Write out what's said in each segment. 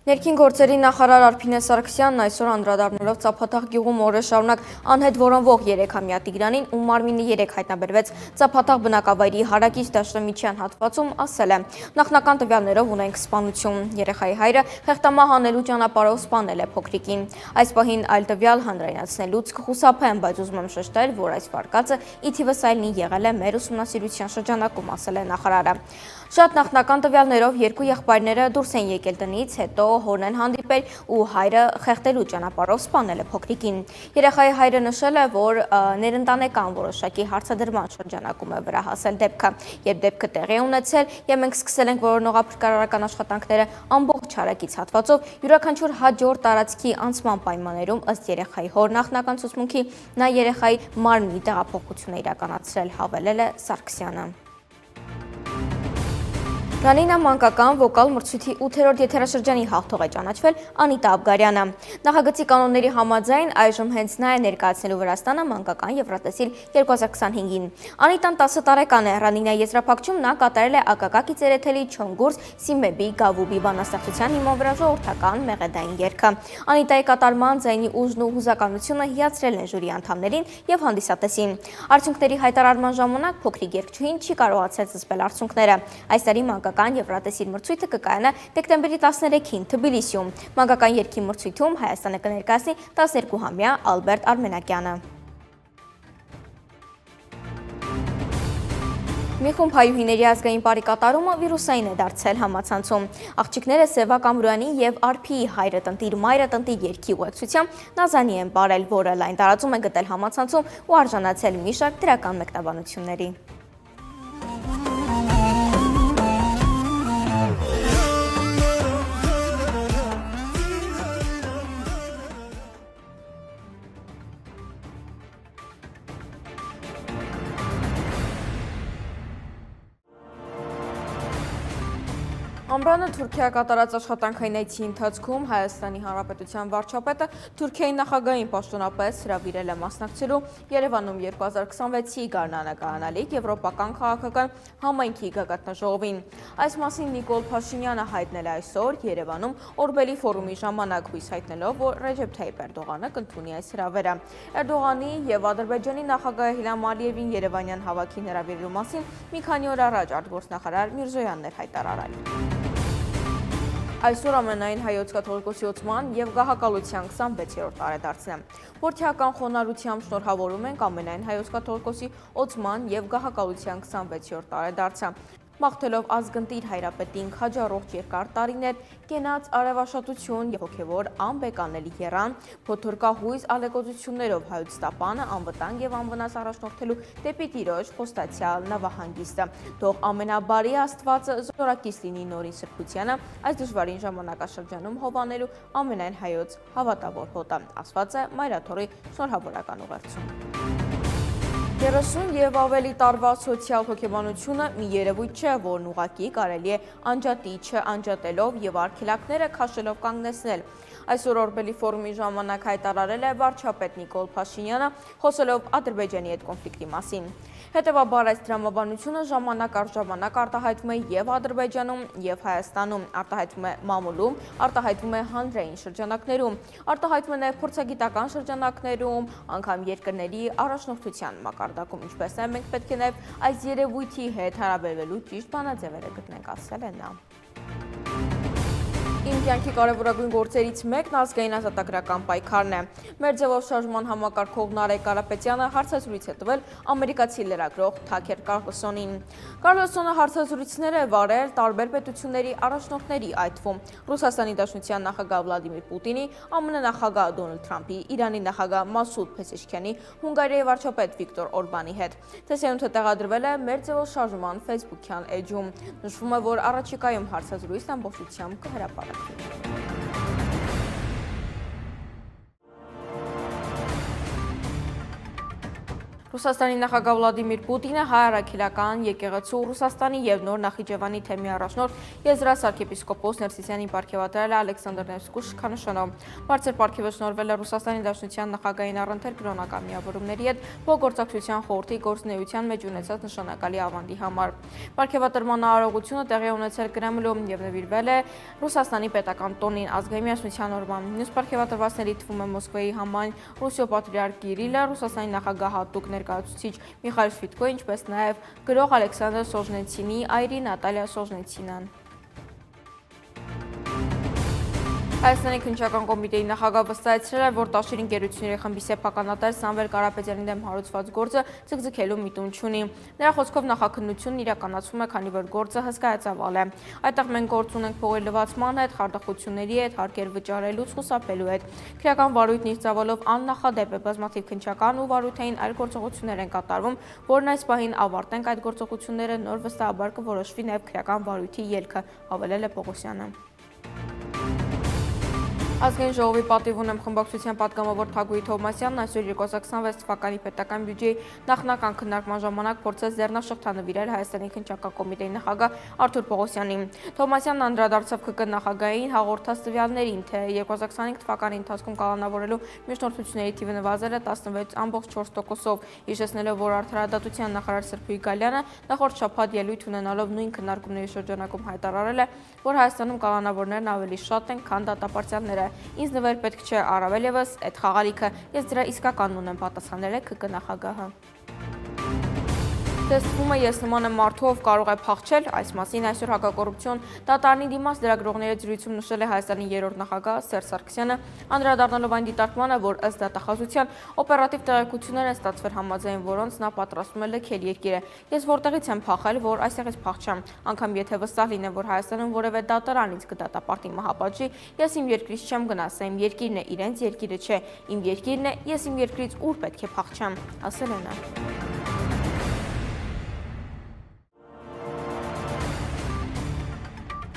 Ներքին գործերի նախարար Արփինե Սարգսյանն այսօր անդրադառնալով Ծափաթաղ գյուղում օրեր շարունակ անհետ որոնվող 3-ամյա Տիգրանին, ում մարմինը 3 հայտնաբերվեց Ծափաթաղ բնակավայրի հարակից դաշնամիջյան հատվածում, ասել է. նախնական տվյալներով ունենք սպանություն։ Երեխայի հայրը խեղտամահ անելու ճանապարհով սպանել է փոքրիկին։ Այս պահին այլ տվյալ հանրայնացնելուց կխուսափեմ, բայց ուզում եմ շեշտել, որ այս վարկածը ի թիվս այլնի եղել է մեր ուսումնասիրության շրջանակում, ասել է նախարարը։ Շատ նախնական տվյալներով երկու եղբայրները դուրս են եկել տնից, հետո հորն են հանդիպել ու հայրը խեղդելու ճանապարհով սպանել է փոքրիկին։ Երեխայի հայրը նշել է, որ ներընտանեկան որոշակի հարցադրման շրջանակում է վրա հասել դեպքը, երբ դեպքը տեղի է ունեցել եւ մենք սկսել ենք որոնողափրկարարական աշխատանքները ամբողջ հարակից հատվածով յուրաքանչյուր հաջորդ տարածքի անցման պայմաններում ըստ երեխայի հոր նախնական ցուցմունքի նա երեխայի մարմնի տեղափոխություն է իրականացրել, հավելել է Սարգսյանը։ Ռանինա մանկական վոկալ մրցույթի 8-րդ եթերաշրջանի հաղթող է ճանաչվել Անիտա Աբգարյանը։ Նախագծի կանոնների համաձայն այժմ հենց նա է ներկայացնելու Վրաստանը մանկական Եվրատեսիլ 2025-ին։ Անիտան 10 տարեկան է, Ռանինայի եզրափակչում նա կատարել է ԱԿԿ Կիցերեթելի Չոնգուրս Սիմեբի Գավուբի բանաստեղծության հիման վրա ժողովրդական մեղեդային երգը։ Անիտայի կատարման ձայնի ուժն ու հուզականությունը հիացրել են ժյուրի անդամներին եւ հանդիսատեսին։ Արդյունքների հայտարարման ժամանակ փոքրիկ երգչուհին չի կարողացել զսպել արցունքները։ Այս տարի մանկական Եվրատեսիլ մրցույթը կկայանա դեկտեմբերի 13-ին Թբիլիսիում։ Մանկական երգի մրցույթում Հայաստանը կներկայացնի 12-ամյա Ալբերտ Արմենակյանը։ Մի խումբ հայուհիների ազգային պարի կատարումը վիրուսային է դարձել համացանցում։ Աղջիկները Սևա Կամրյանի եւ Արփիի հայրը տնտիր մայրը տնտի երգի ուղեկցությամբ Նազանի են բարել, որը լայն տարածում է գտել համացանցում ու արժանացել մի շարք դրական մեկնաբանությունների։ Ամրանը Թուրքիա կատարած աշխատանքային այցի ընթացքում Հայաստանի Հանրապետության վարչապետը Թուրքիայի նախագահին պաշտոնապես հրավիրել է մասնակցելու Երևանում 2026-ի գարնանը կայանալիք Եվրոպական քաղաքական համայնքի գագաթնաժողովին։ Այս մասին Նիկոլ Փաշինյանը հայտնել է այսօր Երևանում Օրբելի ֆորումի ժամանակ, հույս հայտնելով, որ Ռեջեփ Թայիփ Էրդողանը կընդունի այս հրավերը։ Էրդողանի եւ Ադրբեջանի նախագահ Իլհամ Ալիևին Երևանյան հավաքին հրավիրելու մասին մի քանի օր առաջ արտգործնախարար Միրզոյանն էր հայտարարել։ Այսօր ամենայն հայոց կաթողիկոսի օծման եւ գահակալության 26-րդ տարեդարձն է։ Որդիական խոնարհությամբ շնորհավորում ենք ամենայն հայոց կաթողիկոսի օծման եւ գահակալության 26-րդ տարեդարձը։ Մաղթելով ազգընտիր հայրապետին քաջառող երկար տարիներ, կենաց արևաշատություն եւ հոգեվոր անբեկանելի եռան, փոթորկահույս ալեկոծություններով հայոց տապանը անվտանգ եւ անվնաս առաջնորդելու դեպի Տիրոջ խոստացյալ նավահանգիստը։ Թող ամենաբարի Աստվածը զորակից լինի նորին սրբությանը, այս դժվարին ժամանակաշրջանում հովանելու ամենայն հայոց հավատավոր հոտը, ասված է Մայրաթորի շնորհավորական ուղերձում։ 30 եւ ավելի տարվա սոցիալ հոգեբանությունը մի երևույթ չէ, որն ուղղակի կարելի է անջատի չանջատելով եւ արգելակները քաշելով կանգնեցնել։ Այսօր Օրբելի ֆորումի ժամանակ հայտարարել է վարչապետ Նիկոլ Փաշինյանը, խոսելով Ադրբեջանի հետ կոնֆլիկտի մասին։ Հետևաբար այս դրամաբանությունը ժամանակ առ ժամանակ արտահայտվում է եւ Ադրբեջանում, եւ Հայաստանում, արտահայտվում է մամուլում, արտահայտվում է հանրային շրջանակներում, արտահայտվում է նաեւ փորձագիտական շրջանակներում, անգամ երկրների առաջնորդության մակարդակում, ինչպես նաեւ մենք պետք է նաեւ այս երևույթի հետ հարաբերվելու ճիշտ բանաձևերը գտնենք, ասել է նա։ Իմ կյանքի կարևորագույն գործերից մեկն ազգային ազատագրական պայքարն է։ Մեր ձևով շարժման համակարգող Նարեկ Կարապետյանը հարցազրույց է տվել ամերիկացի լրագրող Թաքեր Կարլսոնին։ Կարլսոնը հարցազրույցներ է վարել տարբեր պետությունների առաջնորդների, այդ թվում Ռուսաստանի Դաշնության նախագահ Վլադիմիր Պուտինի, ԱՄՆ նախագահ Դոնալդ Թրամփի, Իրանի նախագահ Մասուդ Փեզեշքյանի, Հունգարիայի վարչապետ Վիկտոր Օրբանի հետ։ Տեսանյութը տեղադրվել է մեր ձևով շարժման Facebook-յան էջում։ Նշվում է, որ առաջիկայում հարցազրույցն ամբողջությամբ կհրապարակվի։ Ռուսաստանի նախագահ Վլադիմիր Պուտինը հայ առաքելական եկեղեցու Ռուսաստանի եւ Նոր Նախիջևանի թեմի առաջնորդ Եզրաս arczepiskopos Ներսիսյանին պարգևատրել է Ալեքսանդր Նևսկու շքանշանով։ Բարձր պարգևը շնորհվել է Ռուսաստանի Դաշնության նախագահային առընթեր կրոնական միավորումների հետ փոխգործակցության խորհրդի գործունեության մեջ ունեցած նշանակալի ավանդի համար։ Պարգևատրման արարողությունը տեղի ունեցել Կրեմլում եւ նվիրվել է Ռուսաստանի պետական տոնին ազգային միասնության օրվան։ Մյուս պարգևատրվածների թվում է Մոսկվայի համայն Ռուսիո պատրիարք Կիրիլը, Ռուսաստանի նախագահ հատուկ ներկայացուցիչ Միխայել Շվիդկոյը, ինչպես նաև գրող Ալեքսանդր Սոժնեցինի այրի Նատալիա Սոժնեցինան։ Հայաստանի քննչական կոմիտեի նախագահ վստահեցրել է, որ Տաշիր ընկերությունների խմբի սեփականատեր Սամվել Կարապետյանի դեմ հարուցված գործը ձգձգելու միտում չունի։ Նրա խոսքով նախաքննությունն իրականացվում է, քանի որ գործը հսկայածավալ է։ Այդտեղ մենք գործ ունենք փողի լվացման հետ, խարդախությունների հետ, հարկեր վճարելուց խուսափելու հետ։ Քրեական վարույթն իր ծավալով աննախադեպ է, բազմաթիվ քննչական ու վարույթային այլ գործողություններ են կատարվում, որն այս պահին ավարտենք այդ գործողությունները, նոր վստահաբար կորոշվի նաև քրեական վարույթի ելքը, հավելել է Պողոսյանը։ Ազգային ժողովի պատիվ ունեմ խմբակցության պատգամավոր Թագուհի Թովմասյանն այսօր 2026 թվականի պետական բյուջեի նախնական քննարկման ժամանակ փորձեց ձեռնաշղթանվիրել Հայաստանի քննչական կոմիտեի նախագահ Արթուր Պողոսյանին։ Թովմասյանն անդրադարձավ ՔԿ նախագահային հաղորդած տվյալներին, թե 2025 թվականի ընթացքում կալանավորելու միջնորդությունների թիվը նվազել է 16.4%-ով, հիշեցնելով, որ արդարադատության նախարար Սրբույր Գալյանը նախորդ շաբաթ ելույթ ունենալով նույն քննարկումների շրջանակում հայտարարել է, որ Հայաստանում կալանավորներն ավելի շատ են, քան դատապարտյալները։ Ինձ նվեր պետք չէ առավել ևս այդ խաղալիքը, ես դրա իսկականն ունեմ, պատասխանել է ՔԿ նախագահը։ Տեսվում է, ես նման եմ մարդու, ով կարող է փախչել, այս մասին այսօր հակակոռուպցիոն դատարանի դիմաց լրագրողների զրույցում նշել է Հայաստանի երրորդ նախագահ Սերժ Սարգսյանը, անդրադառնալով այն դիտարկմանը, որ ըստ դատախազության օպերատիվ տեղեկություններ են ստացվել, համաձայն որոնց նա պատրաստում է լքել երկիրը։ Ես որտեղից եմ փախել, որ այսեղից փախչեմ, անգամ եթե վստահ լինեմ, որ Հայաստանում որևէ դատարան ինձ կդատապարտի մահապատժի, ես իմ երկրից չեմ գնա, սա իմ երկիրն է, իրենց երկիրը չէ, իմ երկիրն է, ես իմ երկրից ուր պետք է փախչեմ, ասել է նա։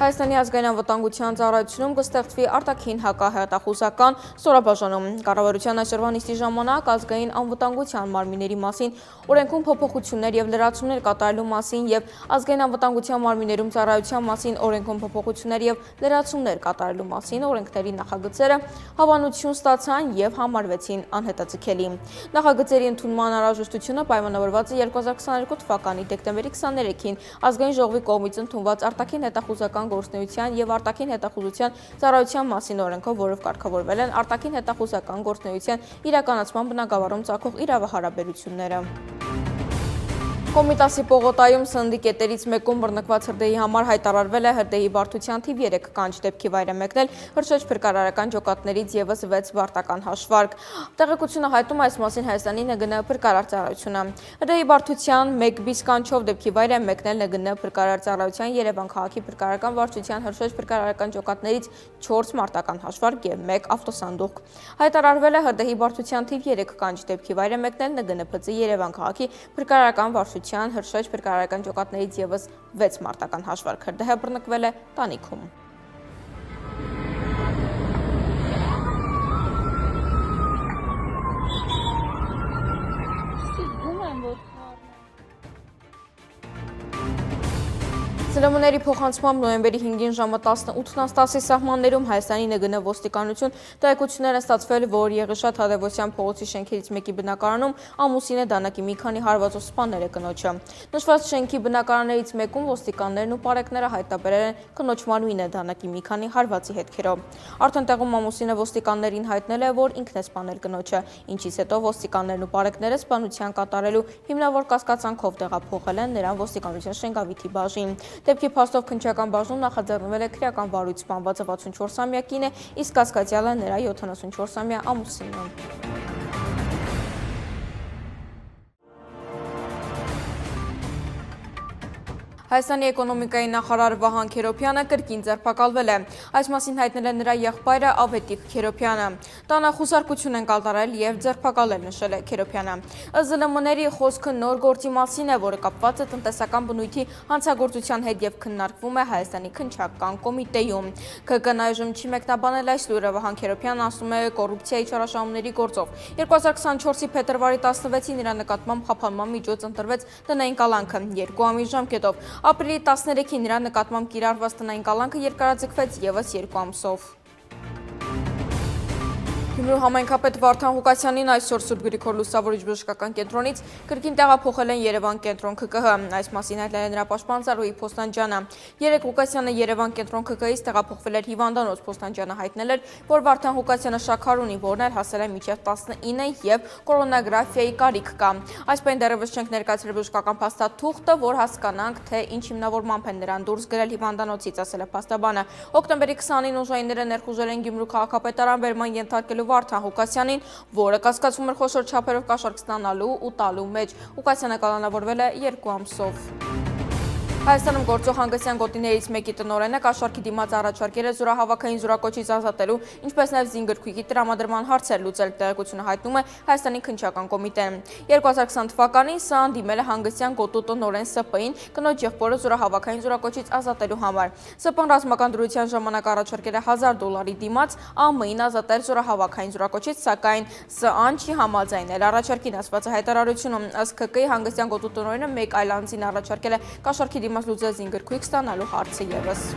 Հայաստանի ազգային անվտանգության ծառայությունում կստեղծվի արտաքին հակահեղափոխական ստորաբաժանում։ Կառավարության այսօրվա նիստի ժամանակ ազգային անվտանգության մարմինների մասին օրենքում փոփոխություններ եւ լրացումներ կատարելու մասին եւ ազգային անվտանգության մարմիններում ծառայության մասին օրենքում փոփոխություններ եւ լրացումներ կատարելու մասին օրենքների նախագծերը հավանություն ստացան եւ համարվեցին անհետաձգելի։ Նախագծերի ընդունման անհրաժեշտությունը պայմանավորված է 2022 թվականի դեկտեմբերի 23-ին ազգային ժողովի կողմից ընդունված արտաքին հետախուզական գործնեության եւ արտաքին հետախուզության ծառայության մասին օրենքով, որով կարգավորվել են արտաքին հետախուզական գործնեության իրականացման բնագավառում ծագող իրավահարաբերությունները։ Կոմիտասի պողոտայում սննդի կետերից մեկում բռնկված հրդեհի համար հայտարարվել է հրդեհի բարդության թիվ 3 կանչ, դեպքի վայր է մեկնել հրշեջ փրկարարական ջոկատներից եւս 6 բարտական հաշվարկ։ Տեղեկությունը հայտնում է այս մասին Հայաստանի ՆԳՆ փրկարար ծառայությունը։ Հրդեհի բարդության 1 բիս կանչով դեպքի վայր է մեկնել ՆԳՆ փրկարար ծառայության Երևան քաղաքի փրկարարական վարչության հրշեջ փրկարարական ջոկատներից 4 մարտական հաշվարկ եւ 1 ավտոսանդուղք։ Հայտարարվել է հրդեհի բարդության թիվ 3 կանչ, դեպքի վայր է մեկնել ՆԳՆ ՓԾ Երևան քաղաքի փրկարարական վարչության հրշեջ փրկարարական ջոկատներից եւս 6 մարտական հաշվարկ հրդեհը բռնկվել է տանիքում։ Սլոմոների փոխանցմամբ նոյեմբերի 5-ին ժամը 18:10-ի սահմաններում Հայաստանի ՆԳՆ ոստիկանություն տեղեկություններ է ստացվել, որ Եղիշատ Թադևոսյան փողոցի շենքերից մեկի բնակարանում ամուսինը դանակի մի քանի հարվածով սպանել է կնոջը։ Նշված շենքի բնակարաններից մեկում ոստիկաններն ու պարեկները հայտնաբերել են կնոջ մարմինը դանակի մի քանի հարվածի հետքերով։ Արդեն տեղում ամուսինը ոստիկաններին հայտնել է, որ ինքն է սպանել կնոջը, ինչից հետո ոստիկաններն ու պարեկները սպանության կատարելու հիմնավոր կասկածանքով տեղափոխել են նրան ոստիկանության Շենգավիթի բաժին։ Դեպքի փաստով քննչական բաժնում նախաձեռնվել է քրեական վարույթ, սպանվածը 64-ամյա կին է, իսկ կասկածյալը նրա 74-ամյա ամուսինն է։ Հայաստանի էկոնոմիկայի նախարար Վահան Քերոբյանը կրկին ձերբակալվել է։ Այս մասին հայտնել է նրա եղբայրը Ավետիք Քերոբյանը։ Տանը խուսարկություն են կատարել եւ ձերբակալել, նշել է Քերոբյանը։ ԶԼՄ-ների խոսքը նոր գործի մասին է, որը կապված է տնտեսական բնույթի հանցագործության հետ եւ քննարկվում է Հայաստանի քննչական կոմիտեում։ ԿԿ-ն այժմ չի մեկնաբանել այս լուրը։ Վահան Քերոբյանն ասում է կոռուպցիայի չարաշահումների գործով 2024-ի փետրվարի 16-ին նրա նկատմամբ խափանման միջոց ընտրվեց տնային կալանքը 2 ամիս ժամկետով։ Ապրիլի 13-ին նրա նկատմամբ կիրառված տնային կալանքը երկարաձգվեց ևս 2 ամսով։ Գյումրու համայնքապետ Վարդան Ղուկասյանին այսօր Սուրբ Գրիգոր Լուսավորիչ բժշկական կենտրոնից կրկին տեղափոխել են Երևան կենտրոն ՔԿՀ։ Այս մասին հայտնել է նրա պաշտպան Զարուհի Փոստանջյանը։ Երեկ Ղուկասյանը Երևան կենտրոն ՔԿՀ-ից տեղափոխվել էր հիվանդանոց։ Փոստանջյանը հայտնել էր, որ Վարդան Ղուկասյանը շաքար ունի, որն էլ հասել է մինչև 19 եւ կորոնագրաֆիայի կարիք կա։ Այս պայն դեռևս չենք ներկայացրել բժշկական փաստաթուղթը, որ հասկանանք, թե ինչ հիմնավորմամբ են նրան դուրս գրել հիվանդանոցից, ասել է փաստաբանը։ Օկտոբերի 20-ին ուժայինները ներխուժել են Գյումրու քաղաքապետարան վերման ենթարկելու Վարդան Ղուկասյանին, որը կասկածվում էր խոշոր չափերով կաշառք ստանալու ու տալու մեջ։ Ղուկասյանը կալանավորվել է 2 ամսով։ Հայաստանում գործող հանգստյան գոտիներից մեկի տնօրենը կաշառքի դիմաց առաջարկել է զորահավաքային զորակոչից ազատելու, ինչպես նաև զինգրքույկի տրամադրման հարցեր լուծել, տեղեկությունը հայտնում է Հայաստանի քննչական կոմիտեն։ 2020 թվականին սա ընդդիմել է հանգստյան գոտու տնօրեն ՍՊ-ին կնոջ եղբորը զորահավաքային զորակոչից ազատելու համար։ ՍՊ-ն ռազմական դրության ժամանակ առաջարկել է $1000 դիմաց ԱՄՆ-ին ազատել զորահավաքային զորակոչից, սակայն ՍԱ-ն չի համաձայնել առաջարկին, ասված է հայտարարությունում։ Ըստ ՔԿ-ի հանգստյան գոտու տնօրենը մեկ այլ անձին առաջարկել է կաշառքի դիմաց լուծել զինգրքույկ ստանալու հարցը ևս։